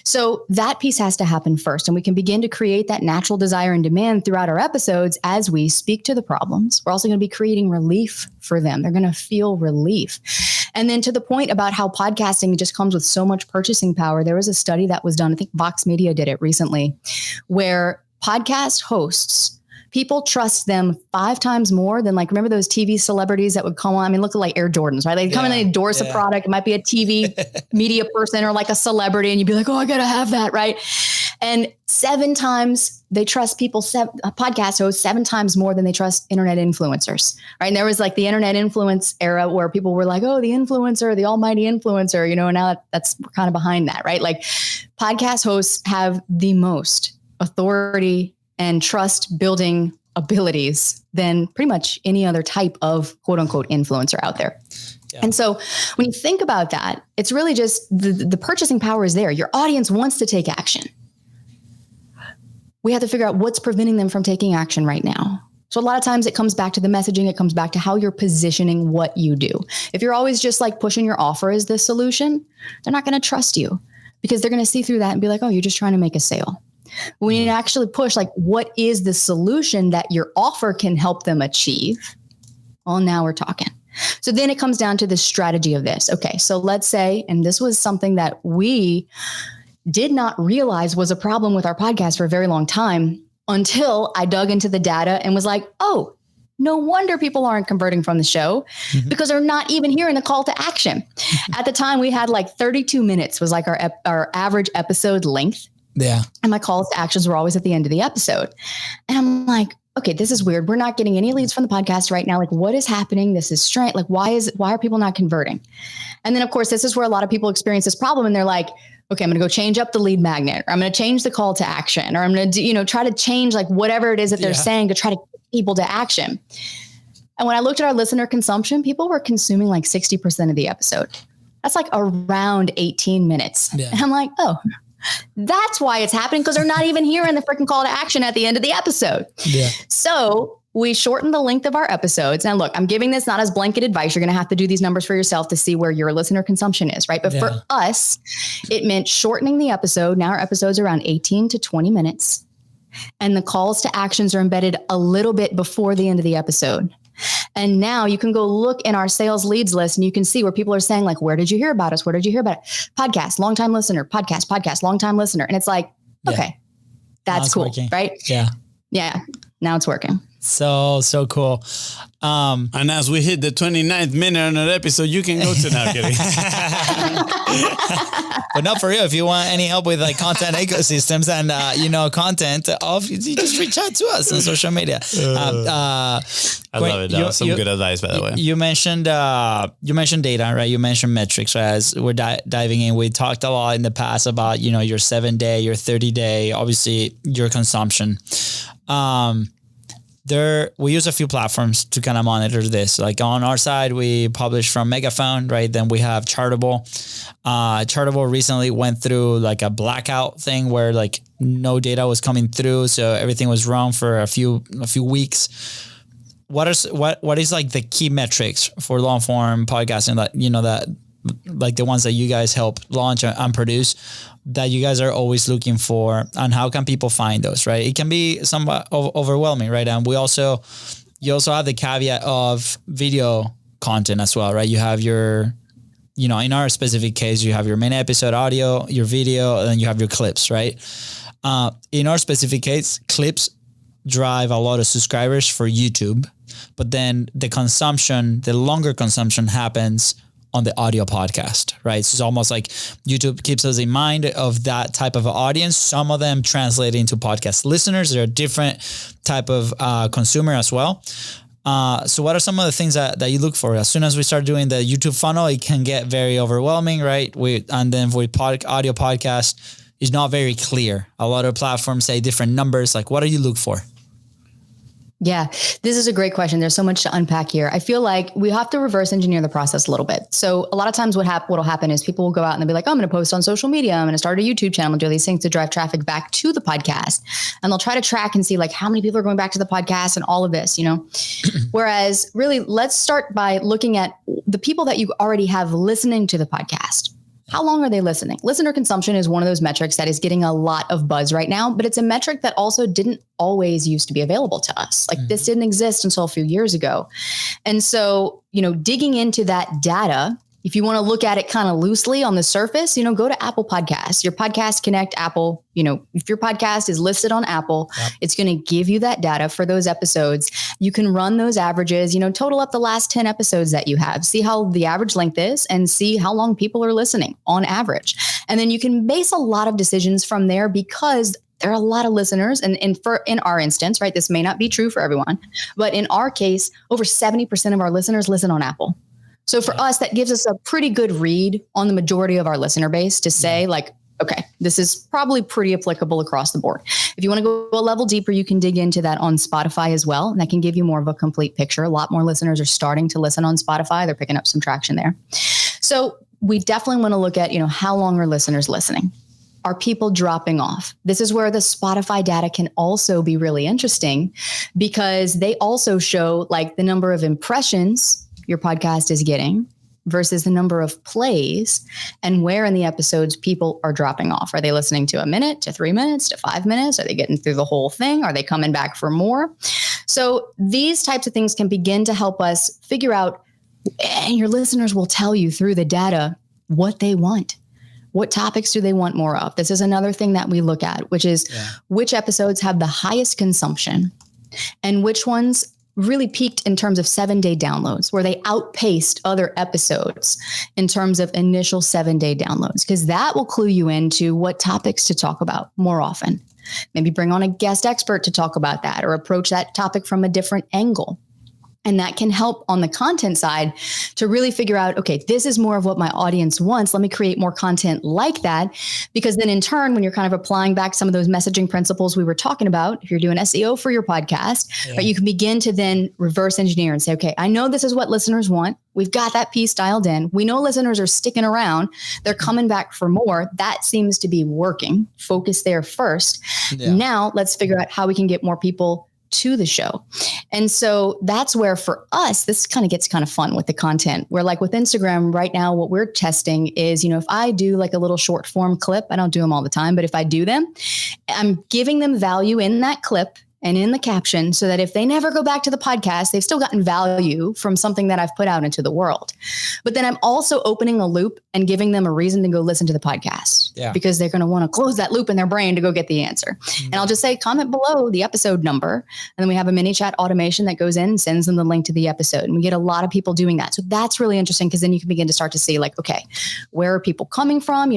So that piece has to happen first. And we can begin to create that natural desire and demand throughout our episodes as we speak to the problems. We're also going to be creating relief for them. They're going to feel relief. And then to the point about how podcasting just comes with so much purchasing power, there was a study that was done, I think Vox Media did it recently, where podcast hosts, people trust them 5 times more than like, remember those TV celebrities that would come on? I mean, look at like Air Jordans, right? They'd come and they endorse a product. It might be a TV media person or like a celebrity. And you'd be like, oh, I got to have that, right? And 7 times they trust people, podcast hosts, 7 times more than they trust internet influencers, right? And there was like the internet influence era where people were like, oh, the influencer, the almighty influencer, you know, and now we're kind of behind that, right? Like podcast hosts have the most authority and trust building abilities than pretty much any other type of quote unquote influencer out there. Yeah. And so when you think about that, it's really just the purchasing power is there. Your audience wants to take action. We have to figure out what's preventing them from taking action right now. So a lot of times it comes back to the messaging. It comes back to how you're positioning what you do. If you're always just like pushing your offer as the solution, they're not going to trust you because they're going to see through that and be like, oh, you're just trying to make a sale. We need to actually push like, what is the solution that your offer can help them achieve? Well, now we're talking. So then it comes down to the strategy of this. Okay, so let's say, and this was something that we did not realize was a problem with our podcast for a very long time until I dug into the data and was like, oh, no wonder people aren't converting from the show because they're not even hearing the call to action. At the time, we had like 32 minutes was like our average episode length. Yeah. And my calls to actions were always at the end of the episode. And I'm like, okay, this is weird. We're not getting any leads from the podcast right now. Like, what is happening? This is strange. Like, why are people not converting? And then of course, this is where a lot of people experience this problem and they're like, okay, I'm going to go change up the lead magnet, or I'm going to change the call to action, or I'm going to, try to change like whatever it is that they're saying to try to get people to action. And when I looked at our listener consumption, people were consuming like 60% of the episode. That's like around 18 minutes. Yeah. And I'm like, oh, that's why it's happening, because they're not even hearing the freaking call to action at the end of the episode. Yeah. So we shortened the length of our episodes. And look, I'm giving this not as blanket advice. You're going to have to do these numbers for yourself to see where your listener consumption is, right? But for us, it meant shortening the episode. Now our episodes are around 18 to 20 minutes. And the calls to actions are embedded a little bit before the end of the episode. And now you can go look in our sales leads list and you can see where people are saying like, where did you hear about us? Where did you hear about it? Podcast, longtime listener, podcast, longtime listener. And it's like, okay, that's cool. Working. Right? Yeah. Yeah. Now it's working. So cool. And as we hit the 29th minute on an episode, you can go to now. Kidding. But not for real. If you want any help with like content ecosystems and content, you just reach out to us on social media. I love it. That was some good advice, by the way. You mentioned data, right? You mentioned metrics. Right? As we're diving in, we talked a lot in the past about your 7-day, your 30-day, obviously your consumption. We use a few platforms to kind of monitor this. Like on our side, we publish from Megaphone, right? Then we have Chartable. Chartable recently went through like a blackout thing where like no data was coming through. So everything was wrong for a few weeks. What is like the key metrics for long form podcasting that like the ones that you guys help launch and produce that you guys are always looking for, and how can people find those, right? It can be somewhat overwhelming, right? And you also have the caveat of video content as well, right? You have your, in our specific case, you have your main episode audio, your video, and then you have your clips, right? In our specific case, clips drive a lot of subscribers for YouTube, but then the longer consumption happens on the audio podcast, right? So it's almost like YouTube keeps us in mind of that type of audience. Some of them translate into podcast listeners. They're a different type of consumer as well. So what are some of the things that you look for? As soon as we start doing the YouTube funnel, it can get very overwhelming, right? And then with audio podcast, it's not very clear. A lot of platforms say different numbers. Like, what do you look for? Yeah, this is a great question. There's so much to unpack here. I feel like we have to reverse engineer the process a little bit. So a lot of times what'll happen is people will go out and they'll be like, oh, I'm going to post on social media. I'm going to start a YouTube channel and do these things to drive traffic back to the podcast. And they'll try to track and see like how many people are going back to the podcast and all of this, Whereas really, let's start by looking at the people that you already have listening to the podcast. How long are they listening? Listener consumption is one of those metrics that is getting a lot of buzz right now, but it's a metric that also didn't always used to be available to us. Like this didn't exist until a few years ago. And so, digging into that data If you want to look at it kind of loosely on the surface, go to Apple Podcasts, your podcast connect Apple. If your podcast is listed on Apple, it's going to give you that data for those episodes. You can run those averages, total up the last 10 episodes that you have, see how the average length is and see how long people are listening on average. And then you can base a lot of decisions from there because there are a lot of listeners. And in our instance, right, this may not be true for everyone, but in our case, over 70% of our listeners listen on Apple. So for us, that gives us a pretty good read on the majority of our listener base to say okay, this is probably pretty applicable across the board. If you want to go a level deeper, you can dig into that on Spotify as well. And that can give you more of a complete picture. A lot more listeners are starting to listen on Spotify. They're picking up some traction there. So we definitely want to look at, how long are listeners listening? Are people dropping off? This is where the Spotify data can also be really interesting because they also show the number of impressions your podcast is getting versus the number of plays and where in the episodes people are dropping off. Are they listening to a minute, to 3 minutes, to 5 minutes? Are they getting through the whole thing? Are they coming back for more? So these types of things can begin to help us figure out, and your listeners will tell you through the data what they want. What topics do they want more of? This is another thing that we look at, which is which episodes have the highest consumption and which ones really peaked in terms of 7-day downloads, where they outpaced other episodes in terms of initial 7-day downloads, because that will clue you into what topics to talk about more often. Maybe bring on a guest expert to talk about that or approach that topic from a different angle. And that can help on the content side to really figure out, okay, this is more of what my audience wants. Let me create more content like that. Because then in turn, when you're kind of applying back some of those messaging principles we were talking about, if you're doing SEO for your podcast, right, you can begin to then reverse engineer and say, okay, I know this is what listeners want. We've got that piece dialed in. We know listeners are sticking around. They're coming back for more. That seems to be working. Focus there first. Now let's figure out how we can get more people to the show. And so that's where for us, this kind of gets kind of fun with the content. Where with Instagram right now, what we're testing is, if I do a little short form clip, I don't do them all the time, but if I do them, I'm giving them value in that clip and in the caption so that if they never go back to the podcast, they've still gotten value from something that I've put out into the world. But then I'm also opening a loop and giving them a reason to go listen to the podcast because they're going to want to close that loop in their brain to go get the answer. And I'll just say, comment below the episode number. And then we have a mini chat automation that goes in and sends them the link to the episode. And we get a lot of people doing that. So that's really interesting because then you can begin to start to see okay, where are people coming from?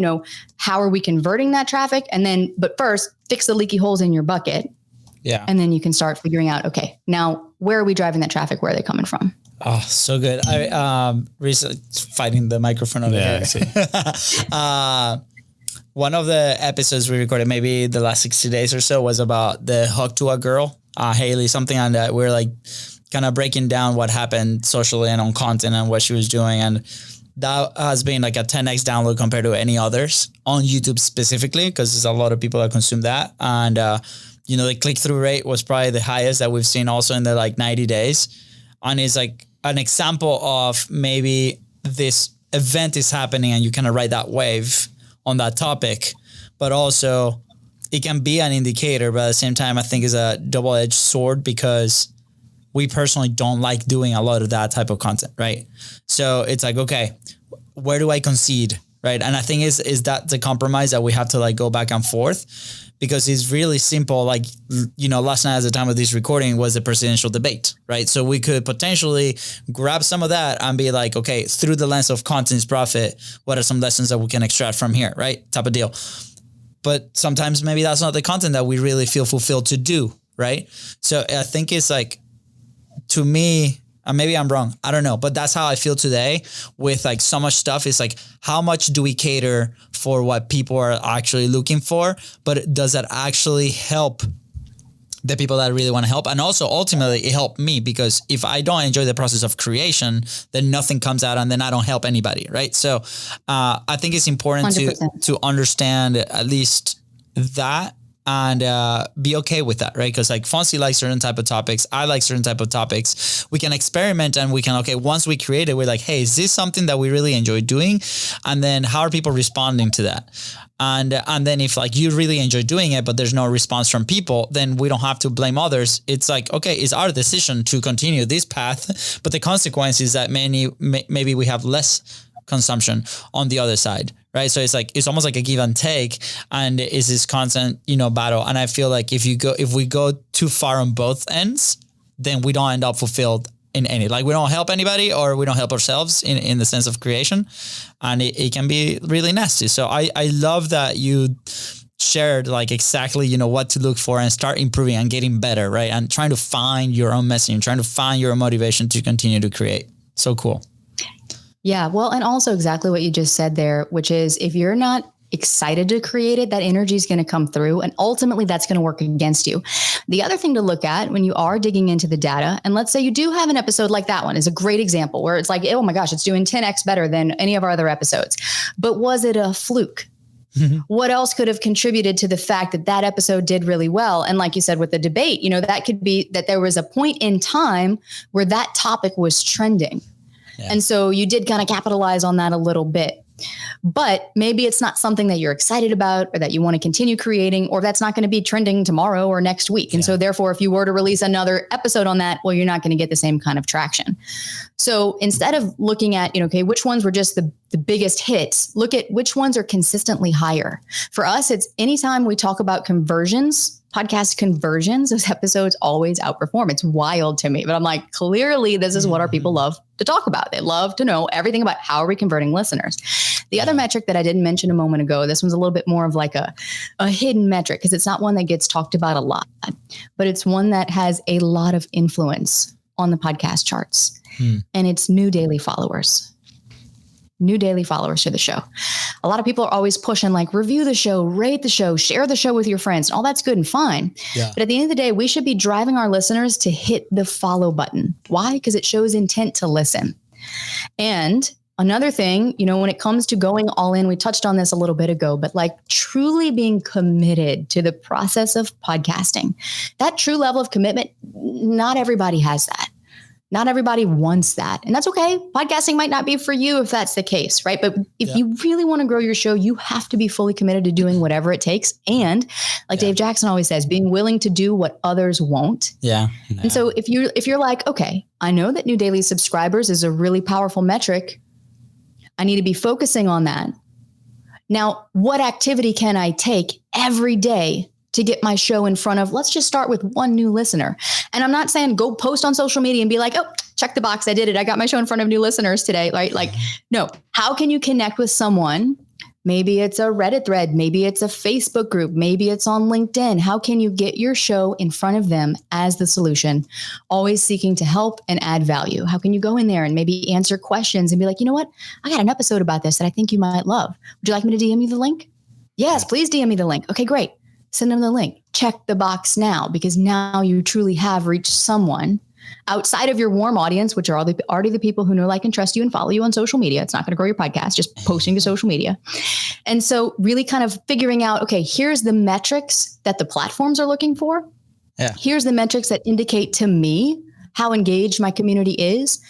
How are we converting that traffic? And then, but first, fix the leaky holes in your bucket. Yeah. And then you can start figuring out, okay, now where are we driving that traffic? Where are they coming from? Oh, so good. I recently fighting the microphone over here. One of the episodes we recorded, maybe the last 60 days or so, was about the hug to a girl, Haley, something on that. We're kind of breaking down what happened socially and on content and what she was doing. And that has been a 10x download compared to any others on YouTube specifically, because there's a lot of people that consume that. And, the click-through rate was probably the highest that we've seen also in the 90 days. And it's an example of maybe this event is happening and you kind of ride that wave on that topic, but also it can be an indicator, but at the same time, I think is a double-edged sword because we personally don't like doing a lot of that type of content, right? So it's okay, where do I concede, right? And I think is that the compromise that we have to go back and forth, because it's really simple. Last night at the time of this recording was the presidential debate, right? So we could potentially grab some of that and be okay, through the lens of content's profit, what are some lessons that we can extract from here, right? Type of deal. But sometimes maybe that's not the content that we really feel fulfilled to do, right? So I think it's to me, and maybe I'm wrong, I don't know, but that's how I feel today with so much stuff. It's how much do we cater for what people are actually looking for, but does that actually help the people that really want to help? And also ultimately it helped me, because if I don't enjoy the process of creation, then nothing comes out and then I don't help anybody, right? So I think it's important 100%. to understand at least that and be okay with that, right? Because Fonzie likes certain type of topics. I like certain type of topics. We can experiment and we can, once we create it, we're hey, is this something that we really enjoy doing? And then how are people responding to that? And then if you really enjoy doing it, but there's no response from people, then we don't have to blame others. It's okay, it's our decision to continue this path, but the consequence is that maybe we have less consumption on the other side, right? So it's almost like a give and take, and it's this constant, battle. And I feel like if we go too far on both ends, then we don't end up fulfilled in any, like we don't help anybody or we don't help ourselves in the sense of creation. And it can be really nasty. So I love that you shared like exactly, what to look for and start improving and getting better, right? And trying to find your own messaging, trying to find your own motivation to continue to create. So cool. Yeah. Well, and also exactly what you just said there, which is if you're not excited to create it, that energy is going to come through and ultimately that's going to work against you. The other thing to look at when you are digging into the data, and let's say you do have an episode like that one is a great example where it's like, oh my gosh, it's doing 10x better than any of our other episodes. But was it a fluke? What else could have contributed to the fact that that episode did really well? And like you said, with the debate, that could be that there was a point in time where that topic was trending. Yeah. And so you did kind of capitalize on that a little bit. But maybe it's not something that you're excited about or that you want to continue creating, or that's not going to be trending tomorrow or next week. And so therefore, if you were to release another episode on that, well, you're not going to get the same kind of traction. So instead of looking at, okay, which ones were just the biggest hits, look at which ones are consistently higher. For us, it's anytime we talk about conversions, podcast conversions, those episodes always outperform. It's wild to me, but I'm like, clearly this is what our people love to talk about. They love to know everything about how are we converting listeners. The other metric that I didn't mention a moment ago, this one's a little bit more of like a hidden metric because it's not one that gets talked about a lot, but it's one that has a lot of influence on the podcast charts. And it's new daily followers. New daily followers to the show. A lot of people are always pushing like review the show, rate the show, share the show with your friends. All that's good and fine. Yeah. But at the end of the day, we should be driving our listeners to hit the follow button. Why? Because it shows intent to listen. And another thing, when it comes to going all in, we touched on this a little bit ago, but like truly being committed to the process of podcasting, that true level of commitment, not everybody has that. Not everybody wants that. And that's okay. Podcasting might not be for you if that's the case, right? But if you really want to grow your show, you have to be fully committed to doing whatever it takes. And like Dave Jackson always says, being willing to do what others won't. Yeah. No. And so if you're like, okay, I know that new daily subscribers is a really powerful metric. I need to be focusing on that. Now, what activity can I take every day to get my show in front of, let's just start with one new listener. And I'm not saying go post on social media and be like, oh, check the box. I did it. I got my show in front of new listeners today. Right? Like, no, how can you connect with someone? Maybe it's a Reddit thread. Maybe it's a Facebook group. Maybe it's on LinkedIn. How can you get your show in front of them as the solution? Always seeking to help and add value. How can you go in there and maybe answer questions and be like, you know what? I got an episode about this that I think you might love. Would you like me to DM you the link? Yes, please DM me the link. Okay, great. Send them the link. Check the box now, because now you truly have reached someone outside of your warm audience, which are already the people who know, like, and trust you and follow you on social media. It's not going to grow your podcast, just posting to social media. And so really kind of figuring out, okay, here's the metrics that the platforms are looking for. Yeah. Here's the metrics that indicate to me how engaged my community is.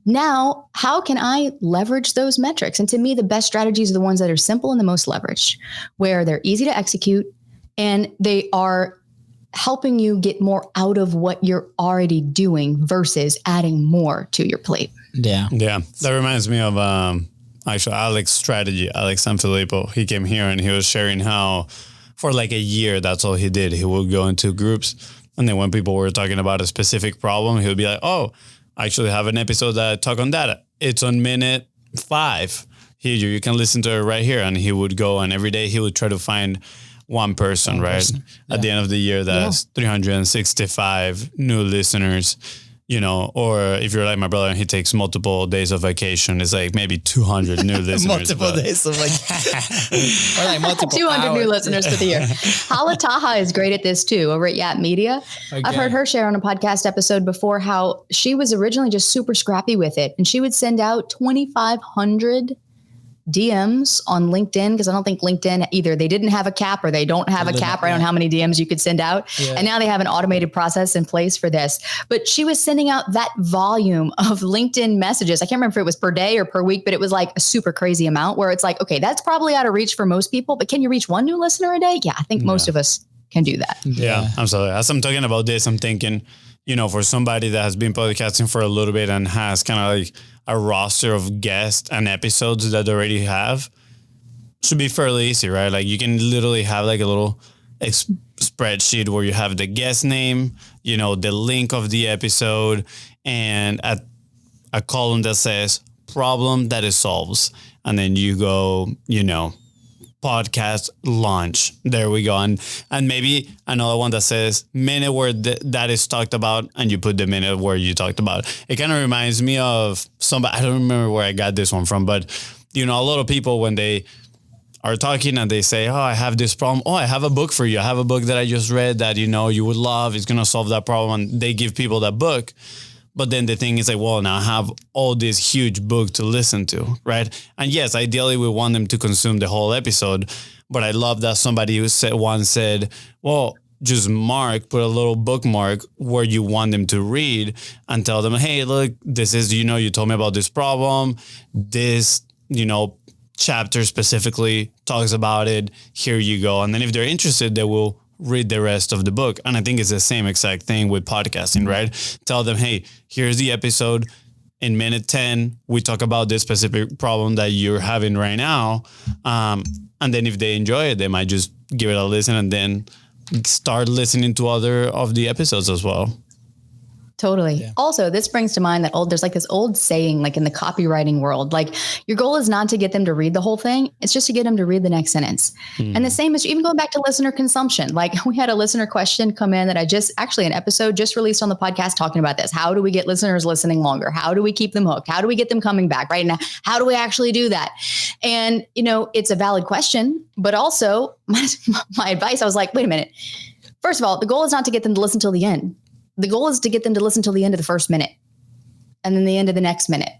Now, how can I leverage those metrics? And to me, the best strategies are the ones that are simple and the most leveraged, where they're easy to execute, and they are helping you get more out of what you're already doing versus adding more to your plate. Yeah. Yeah. That reminds me of actually Alex's strategy, Alex Sanfilippo. He came here and he was sharing how for like a year, that's all he did. He would go into groups, and then when people were talking about a specific problem, he would be like, oh, I actually have an episode that talk on that. It's on minute 5. Here, you can listen to it right here. And he would go, and every day he would try to find one person, right? Yeah. At the end of the year, that's 365 new listeners, or if you're like my brother and he takes multiple days of vacation, it's like maybe 200 new listeners. Multiple days of vacation. Or like multiple 200 hours. new listeners for the year. Hala Taha is great at this too, over at Yap Media. Okay. I've heard her share on a podcast episode before how she was originally just super scrappy with it. And she would send out 2,500 DMs on LinkedIn, because I don't think LinkedIn either, they didn't have a cap or they don't have a cap right on how many DMs you could send out. Yeah. And now they have an automated process in place for this. But she was sending out that volume of LinkedIn messages. I can't remember if it was per day or per week, but it was like a super crazy amount where it's like, okay, that's probably out of reach for most people, but can you reach one new listener a day? Yeah, I think most of us can do that. Yeah, absolutely. As I'm talking about this, I'm thinking, for somebody that has been podcasting for a little bit and has kind of like a roster of guests and episodes that they already have, should be fairly easy, right? Like you can literally have like a little spreadsheet where you have the guest name, the link of the episode, and a column that says problem that it solves. And then you go, podcast launch. There we go. And maybe another one that says minute where that is talked about, and you put the minute where you talked about. It kind of reminds me of somebody, I don't remember where I got this one from, but a lot of people when they are talking and they say, oh, I have this problem. Oh, I have a book for you. I have a book that I just read that, you would love. It's going to solve that problem. And they give people that book. But then the thing is like, well, now I have all this huge book to listen to, right? And yes, ideally we want them to consume the whole episode. But I love that somebody who once said, well, just put a little bookmark where you want them to read and tell them, hey, look, this is, you told me about this problem. This, chapter specifically talks about it. Here you go. And then if they're interested, they will read the rest of the book. And I think it's the same exact thing with podcasting, right? Tell them, hey, here's the episode. In minute 10, we talk about this specific problem that you're having right now. And then if they enjoy it, they might just give it a listen and then start listening to other of the episodes as well. Totally. Yeah. Also, this brings to mind that there's like this old saying, like in the copywriting world, like your goal is not to get them to read the whole thing. It's just to get them to read the next sentence. And the same is even going back to listener consumption. Like we had a listener question come in that an episode just released on the podcast talking about this. How do we get listeners listening longer? How do we keep them hooked? How do we get them coming back right now? How do we actually do that? And, it's a valid question, but also my advice, I was like, wait a minute. First of all, the goal is not to get them to listen till the end. The goal is to get them to listen till the end of the first minute, and then the end of the next minute,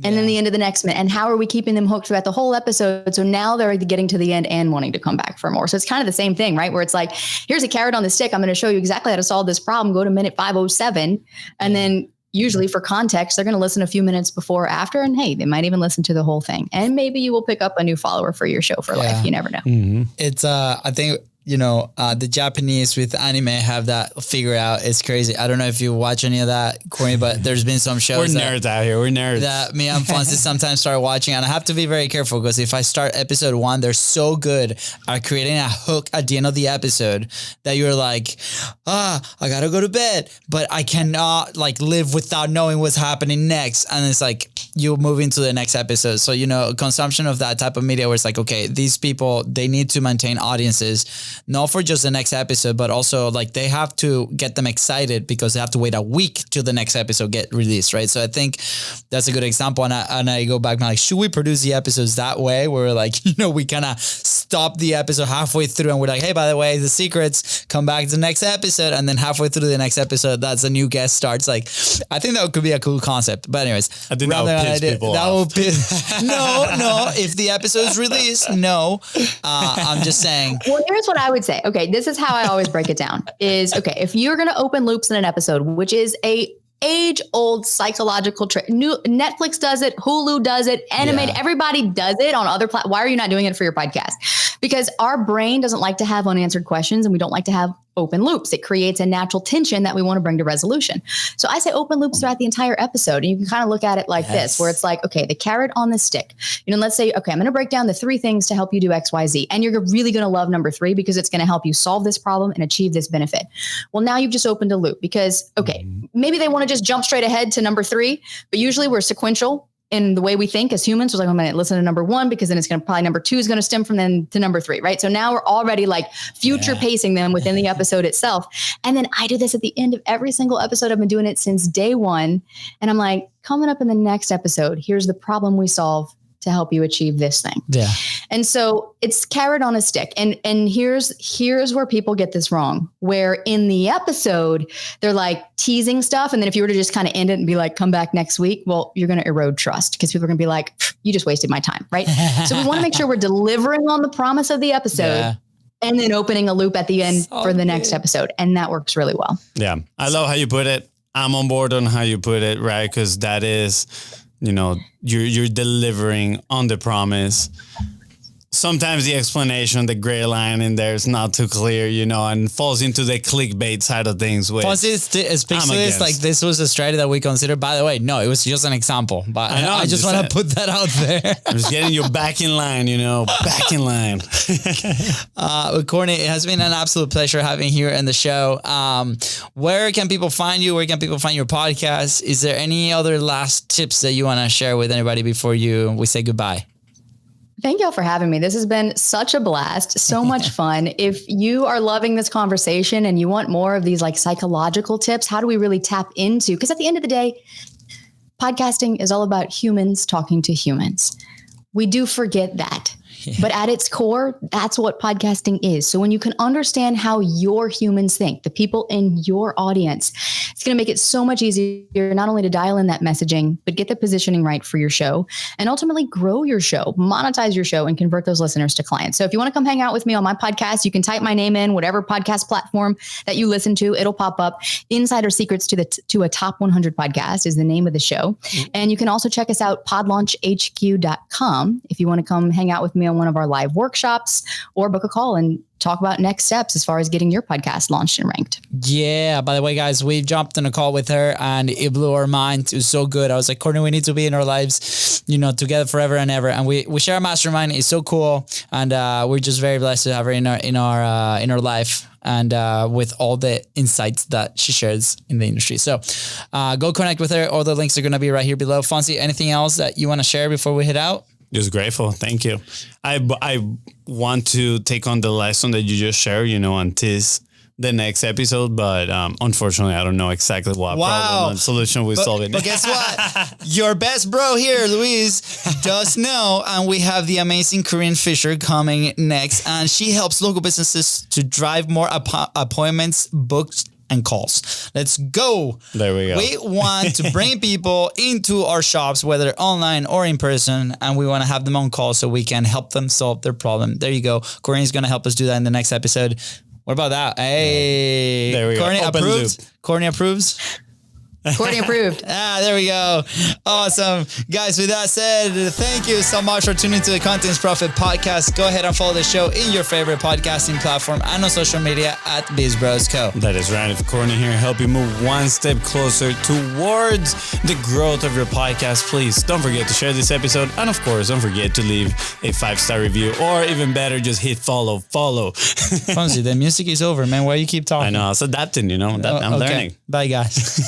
and then the end of the next minute. And how are we keeping them hooked throughout the whole episode? So now they're getting to the end and wanting to come back for more. So it's kind of the same thing, right? Where it's like, here's a carrot on the stick. I'm going to show you exactly how to solve this problem. Go to minute 507. And then usually for context, they're going to listen a few minutes before or after. And hey, they might even listen to the whole thing. And maybe you will pick up a new follower for your show for life. You never know. Mm-hmm. It's, I think, the Japanese with anime have that figured out. It's crazy. I don't know if you watch any of that, Courtney, but there's been some shows. We're nerds out here. We're nerds. That me and Fonzie sometimes start watching. And I have to be very careful because if I start episode 1, they're so good at creating a hook at the end of the episode that you're like, I got to go to bed, but I cannot live without knowing what's happening next. And it's like, you move into the next episode. So, consumption of that type of media where it's like, okay, these people, they need to maintain audiences, not for just the next episode, but also they have to get them excited because they have to wait a week till the next episode get released, right? So I think that's a good example. And I go back and should we produce the episodes that way where we kind of stop the episode halfway through and we're like, hey, by the way, the secrets, come back to the next episode. And then halfway through the next episode, that's a new guest starts. I think that could be a cool concept. But anyways, I think that would piss people off. No, if the episode is released, no. I'm just saying. Well, here's what I would say. Okay, this is how I always break it down is, okay, if you're going to open loops in an episode, which is a age-old psychological trick. Netflix does it, Hulu does it, everybody does it on other platforms. Why are you not doing it for your podcast? Because our brain doesn't like to have unanswered questions and we don't like to have open loops. It creates a natural tension that we want to bring to resolution. So I say open loops throughout the entire episode. And you can kind of look at it like this, where it's like, okay, the carrot on the stick. Let's say, okay, I'm going to break down the 3 things to help you do X, Y, Z. And you're really going to love number 3 because it's going to help you solve this problem and achieve this benefit. Well, now you've just opened a loop because, okay, maybe they want to just jump straight ahead to number 3, but usually we're sequential in the way we think as humans. Was like, I'm going to listen to number 1 because then it's going to probably number 2 is going to stem from then to number 3, right? So now we're already future pacing them within the episode itself. And then I do this at the end of every single episode. I've been doing it since day 1. And I'm like, coming up in the next episode, here's the problem we solve to help you achieve this thing. Yeah. And so it's carrot on a stick. And here's where people get this wrong, where in the episode, they're teasing stuff. And then if you were to just kind of end it and be like, come back next week, well, you're going to erode trust because people are going to be like, you just wasted my time. Right. So we want to make sure we're delivering on the promise of the episode and then opening a loop at the end for the next episode. And that works really well. Yeah. I love how you put it. I'm on board on how you put it, right? Because that is, you're delivering on the promise. sometimes the explanation, the gray line in there is not too clear, and falls into the clickbait side of things. Fonzie speaks to this like this was a strategy that we considered. By the way, no, it was just an example, but I just want to put that out there. I'm just getting you back in line, back in line. Courtney, it has been an absolute pleasure having you here in the show. Where can people find you? Where can people find your podcast? Is there any other last tips that you want to share with anybody before we say goodbye? Thank y'all for having me. This has been such a blast, so much fun. If you are loving this conversation and you want more of these like psychological tips, how do we really tap into? Because at the end of the day, podcasting is all about humans talking to humans. We do forget that. But at its core, that's what podcasting is. So when you can understand how your humans think, the people in your audience, it's going to make it so much easier not only to dial in that messaging, but get the positioning right for your show and ultimately grow your show, monetize your show, and convert those listeners to clients. So if you want to come hang out with me on my podcast, you can type my name in whatever podcast platform that you listen to. It'll pop up. Insider Secrets to a Top 100 Podcast is the name of the show. And you can also check us out, podlaunchhq.com, if you want to come hang out with me on one of our live workshops or book a call and talk about next steps as far as getting your podcast launched and ranked. Yeah. By the way, guys, we jumped on a call with her and it blew our mind. It was so good. I was like, Courtney, we need to be in our lives, together forever and ever. And we share a mastermind. It's so cool. And we're just very blessed to have her in our life. And with all the insights that she shares in the industry. So go connect with her. All the links are going to be right here below. Fonzie, anything else that you want to share before we head out? Just grateful. Thank you. I want to take on the lesson that you just shared, on the next episode, but unfortunately, I don't know exactly what problem and solution we're solving. But guess what? Your best bro here, Luis, does know, and we have the amazing Korean Fisher coming next, and she helps local businesses to drive more appointments booked and calls. Let's go. There we go. We want to bring people into our shops, whether online or in person, and we want to have them on call so we can help them solve their problem. There you go. Courtney is going to help us do that in the next episode. What about that? Hey, there we Courtney go. approves. Courtney approves. Courtney approved. There we go. Awesome. Guys, with that said, thank you so much for tuning to the Contents Profit Podcast. Go ahead and follow the show in your favorite podcasting platform and on social media at BizBrosCo. That is right. If Courtney here help you move one step closer towards the growth of your podcast, please don't forget to share this episode. And of course, don't forget to leave a 5-star review, or even better, just hit follow. Fonzie, the music is over, man. Why you keep talking? I know. I was adapting, I'm learning. Bye, guys.